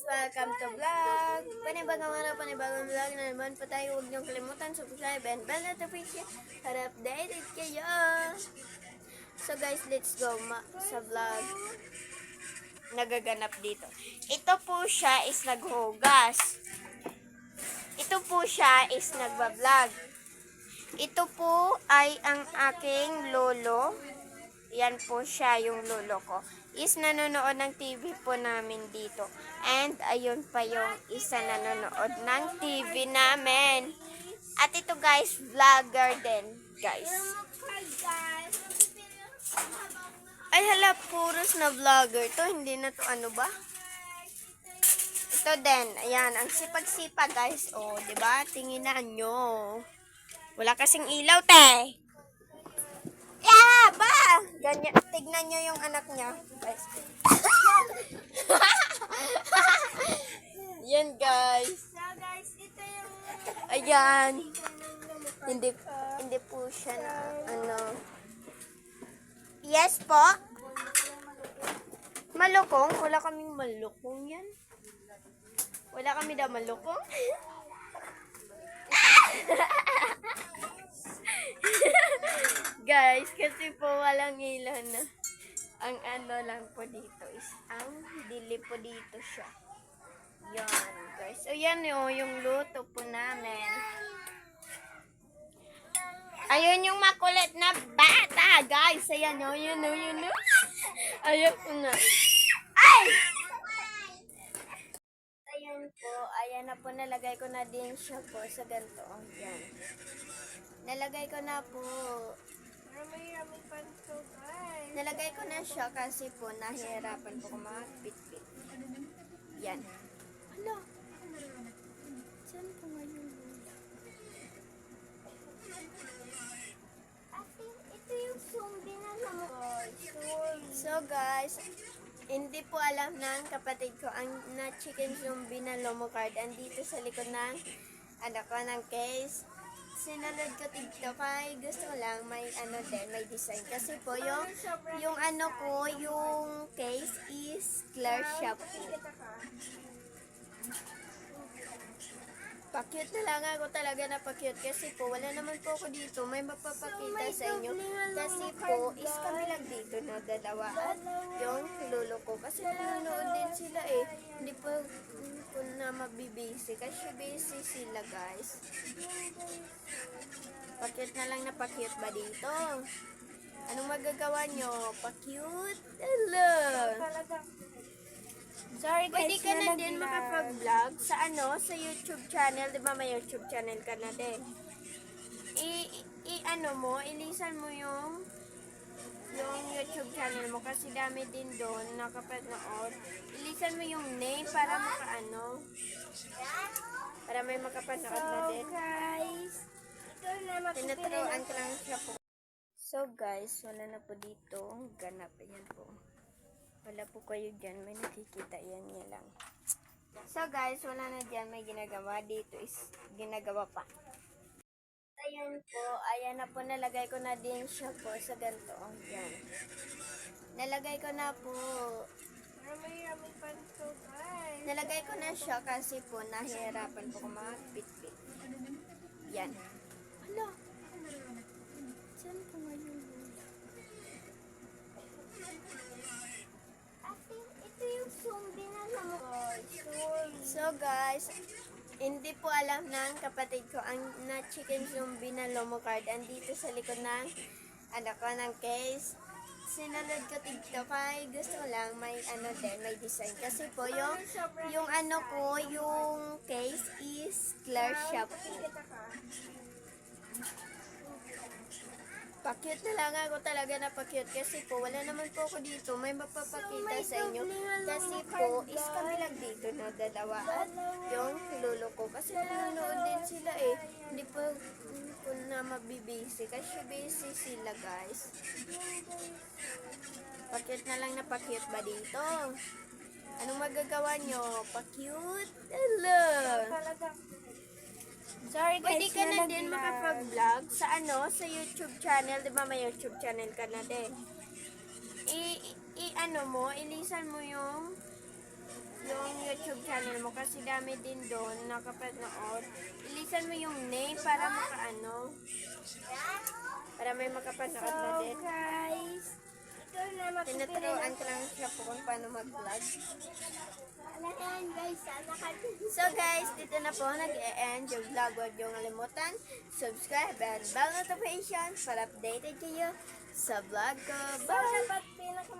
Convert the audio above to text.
Welcome to vlog. Panibagong araw, panibagong vlog na naman po tayo. Huwag niyong kalimutan, subscribe and bell notification para updated kayo. So guys, let's go sa vlog. Nagaganap dito. Ito po siya is naghugas. Ito po siya is nagbablog. Ito po ay ang aking lolo. Yan po siya, yung lolo ko. Is nanonood ng TV po namin dito. And ayun pa yung isa nanonood ng TV namin. At ito guys, vlogger din, guys. Ay hala, puros na vlogger to. Hindi na to ano ba? Ito din, ayan, ang sipag-sipag guys. O, diba? Tinginan nyo. Wala kasing ilaw, te. Yeah, ba? Ganyan, tignan nyo yung anak niya. Guys. Yan, guys. So guys, ito yung Ayan. Hindi po siya na, ano. Yes po. Malukong? Wala kaming malukong yan. Wala kami daw malukong. Guys, kasi po walang ilaw na. Ang ano lang po dito is ang dili po dito siya. Yan, guys. So, yan yung luto po namin. Ayun yung makulit na bata, guys. Ayan o, yun o. Ayun po na. Ay! Ayan po. Ayan na po. Nalagay ko na din siya po sa ganito. Yan. Nalagay ko na po. Rami-rami panto guys. Nalagay ko na siya kasi po nahihirapan po ko makapit-pit. Yan. Hala. Saan po ngayon? Ito yung zombie na naman. So guys, hindi po alam ng kapatid ko ang na chicken zombie na lomo card. Andito sa likod ng ano ko ng case. Sinunod ko TikTok ay gusto ko lang may ano din, may design. Kasi po yung ano ko, yung case is clear siya po. Pa-cute na lang ako talaga na pa-cute kasi po wala naman po ako dito. May mapapakita sa inyo. Kasi po is kami lang dito na dalawa at yung lolo ko. Kasi nanonood din sila eh. Hindi po na mabibisi kasi busy sila guys. Pa-cute na lang na pa-cute ba dito? Anong magagawa nyo? Pa-cute? Hello! Sorry guys, Pwede ka na din makapag-vlog sa ano, sa YouTube channel. Di ba may YouTube channel ka na din? Ano mo, ilisan mo yung YouTube channel mo kasi dami din doon nakapanood. Ilisan mo yung name para makaano. Para may makapanood na din. guys, ito na Tinuturuan ko lang siya po. So guys, wala na po dito. Ganap. Ayan po. Wala po kayo dyan. May nakikita. Yan niya lang. So guys, wala na dyan. May ginagawa. Dito is ginagawa pa. Ayan po. Ayan na po. Nalagay ko na din siya po sa ganito. Yan. Nalagay ko na po. Rami-rami panto guys. Nalagay ko na siya kasi po nahihirapan po ko makapit-pit. Yan. Hala. Saan po ngayon? Ito yung zombie na naman. So guys, hindi po alam ng kapatid ko ang na chicken zombie na lomo card. Andito sa likod ng ano ko ng case. Sinunod ko TikTok ay gusto ko lang may ano din, may design. Kasi po yung ano ko, yung case is clear siya po. Pa-cute na lang ako talaga na pa-cute kasi po wala naman po ako dito. May mapapakita sa inyo. Kasi po is kami lang dito na dalawa at yung lolo ko. Kasi nanonood din sila eh. Hindi po na mabibisi kasi busy sila guys. Pa-cute na lang na pa-cute ba dito? Anong magagawa nyo? Pa-cute? Hello! Sorry guys, Pwede ka na din makapag-vlog sa ano, sa YouTube channel. Di ba may YouTube channel ka na din? Ano mo, ilisan mo yung YouTube channel mo kasi dami din doon nakapanood. Ilisan mo yung name para makaano. Para may makapanood na So, din. guys, ito na mapipili Tinuturuan ko lang siya po kung paano mag-vlog. Ayan, guys, So guys, dito na po nag-e-end yung vlog. Huwag niyong kalimutan, subscribe and bell notification para updated kayo sa vlog ko. So, Bye! dapat pinaka